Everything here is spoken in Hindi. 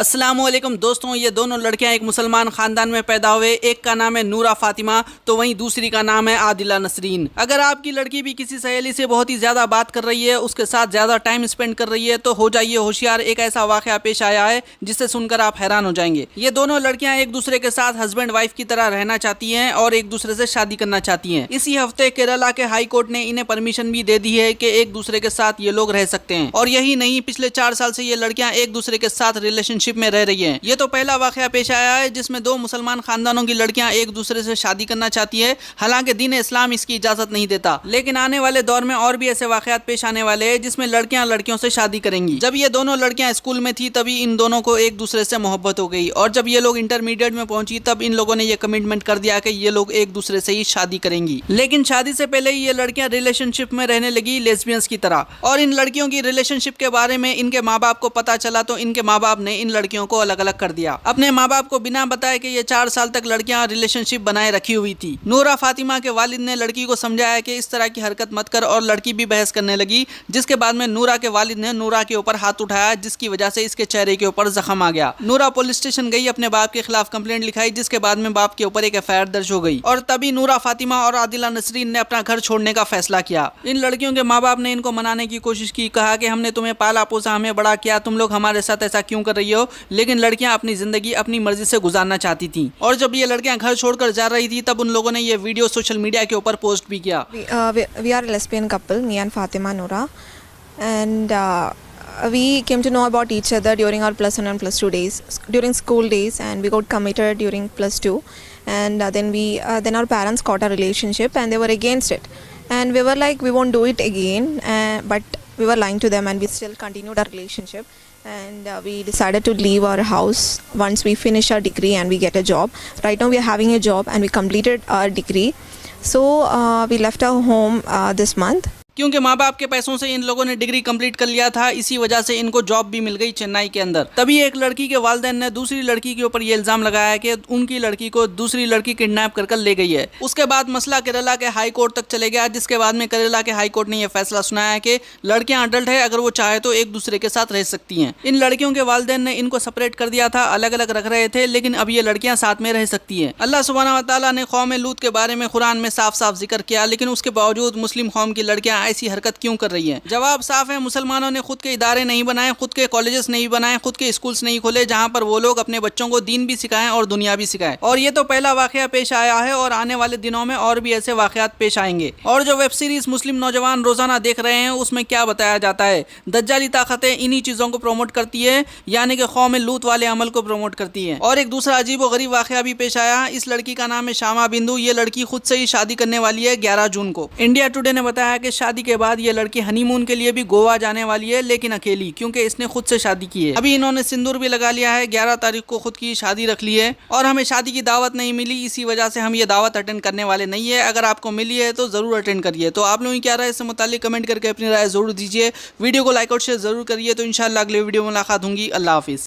अस्सलामुअलैकुम दोस्तों, ये दोनों लड़कियां एक मुसलमान खानदान में पैदा हुए। एक का नाम है नूरा फातिमा तो वहीं दूसरी का नाम है आदिला नसरीन। अगर आपकी लड़की भी किसी सहेली से बहुत ही ज्यादा बात कर रही है, उसके साथ ज्यादा टाइम स्पेंड कर रही है, तो हो जाइए होशियार। एक ऐसा वाकया पेश आया है जिससे सुनकर आप हैरान हो जाएंगे। ये दोनों लड़कियां एक दूसरे के साथ हस्बैंड वाइफ की तरह रहना चाहती हैं और एक दूसरे से शादी करना चाहती हैं। इसी हफ्ते केरला के हाई कोर्ट ने इन्हें परमिशन भी दे दी है कि एक दूसरे के साथ ये लोग रह सकते हैं। और यही नहीं, पिछले 4 साल से ये लड़कियां एक दूसरे के साथ रिलेशनशिप में रह रही हैं। ये तो पहला वाकया पेश आया है जिसमें 2 मुसलमान खानदानों की लड़कियां एक दूसरे से शादी करना चाहती है। हालांकि दीन इस्लाम इसकी इजाजत नहीं देता, लेकिन आने वाले दौर में और भी ऐसे वाकयात पेश आने वाले हैं जिसमें लड़कियां लड़कियों से शादी करेंगी। जब ये दोनों लड़कियां स्कूल में थी तभी इन दोनों को एक दूसरे से मोहब्बत हो गई, और जब ये लोग इंटरमीडिएट में पहुंची तब इन लोगों ने ये कमिटमेंट कर दिया कि ये लोग एक दूसरे से ही शादी करेंगी। लेकिन शादी से पहले ही ये लड़कियां रिलेशनशिप में रहने लगी लेस्बियंस की तरह। और इन लड़कियों की रिलेशनशिप के बारे में इनके माँ बाप को पता चला तो इनके माँ बाप ने इन लड़कियों को अलग अलग कर दिया। अपने माँ बाप को बिना बताए कि ये 4 साल तक लड़कियां रिलेशनशिप बनाए रखी हुई थी। नूरा फातिमा के वालिद ने लड़की को समझाया कि इस तरह की हरकत मत कर, और लड़की भी बहस करने लगी, जिसके बाद में नूरा के वालिद ने नूरा के ऊपर हाथ उठाया, जिसकी वजह से इसके चेहरे के ऊपर जख्म आ गया। नूरा पुलिस स्टेशन गई, अपने बाप के खिलाफ कंप्लेंट लिखाई, जिसके बाद में बाप के ऊपर एक एफआईआर दर्ज हो गई। और तभी नूरा फातिमा और आदिला नसरीन ने अपना घर छोड़ने का फैसला किया। इन लड़कियों के माँ बाप ने इनको मनाने की कोशिश की, कहा कि हमने तुम्हें पाला पोसा, हमें बड़ा किया, तुम लोग हमारे साथ ऐसा क्यों कर रही हो। लेकिन लड़कियां अपनी जिंदगी अपनी मर्जी से गुजारना चाहती थी। और जब ये लड़कियां घर छोड़कर जा रही थी तब उन लोगों ने ये वीडियो सोशल मीडिया के ऊपर पोस्ट भी किया। We are a lesbian couple, me and Fatima Noora, and we came to know about each other during our +1 and +2 days, during school days, and we got committed during +2, and then our parents caught a relationship and they were against it, and we were like, we won't do it again, but we were lying to them and we still continued our relationship. And we decided to leave our house once we finish our degree and we get a job. Right now we are having a job and we completed our degree, so we left our home this month. क्योंकि माँ बाप के पैसों से इन लोगों ने डिग्री कंप्लीट कर लिया था, इसी वजह से इनको जॉब भी मिल गई चेन्नई के अंदर। तभी एक लड़की के वालिदैन ने दूसरी लड़की के ऊपर ये इल्जाम लगाया कि उनकी लड़की को दूसरी लड़की किडनैप कर ले गई है। उसके बाद मसला केरला के हाई कोर्ट तक चले गया, जिसके बाद में केरला के हाई कोर्ट ने यह फैसला सुनाया कि लड़कियां अडल्ट है, अगर वो चाहे तो एक दूसरे के साथ रह सकती हैं। इन लड़कियों के वालिदैन ने इनको सेपरेट कर दिया था, अलग अलग रख रहे थे, लेकिन अब ये लड़कियां साथ में रह सकती हैं। अल्लाह सुब्हानहू व तआला ने कौम लूत के बारे में कुरान में साफ साफ जिक्र किया, लेकिन उसके बावजूद मुस्लिम कौम की लड़कियां ऐसी हरकत क्यों कर रही है। जवाब साफ है, मुसलमानों ने खुद के इदारे नहीं बनाए, खुद के कॉलेजेस नहीं बनाए, खुद के स्कूल्स नहीं खोले जहां पर वो लोग अपने बच्चों को दीन भी सिखाएं और दुनिया भी सिखाएं। और ये तो पहला वाकया पेश आया है और आने वाले दिनों में और भी ऐसे वाकयात पेश आएंगे। और जो वेब सीरीज मुस्लिम नौजवान रोजाना देख रहे हैं उसमें क्या बताया जाता है, दज्जाली ताकतें इन्हीं चीजों को प्रमोट करती है, यानी कि कौम लूत वाले अमल को प्रमोट करती है। और एक दूसरा अजीब और गरीब वाकया भी पेश आया। इस लड़की का नाम है शामा बिंदु। ये लड़की खुद से ही शादी करने वाली है 11 जून को। इंडिया टुडे ने बताया कि शादी के बाद ये लड़की हनीमून के लिए भी गोवा जाने वाली है, लेकिन अकेली, क्योंकि इसने खुद से शादी की है। अभी इन्होंने सिंदूर भी लगा लिया है, 11 तारीख को खुद की शादी रख ली है। और हमें शादी की दावत नहीं मिली, इसी वजह से हम ये दावत अटेंड करने वाले नहीं है। अगर आपको मिली है तो जरूर अटेंड करिए। तो आप लोगों की क्या राय इससे मुताल्लिक कमेंट करके अपनी राय जरूर दीजिए। वीडियो को लाइक और शेयर जरूर करिए। तो इंशाल्लाह अगले वीडियो में मुलाकात होंगी। अल्लाह हाफिज।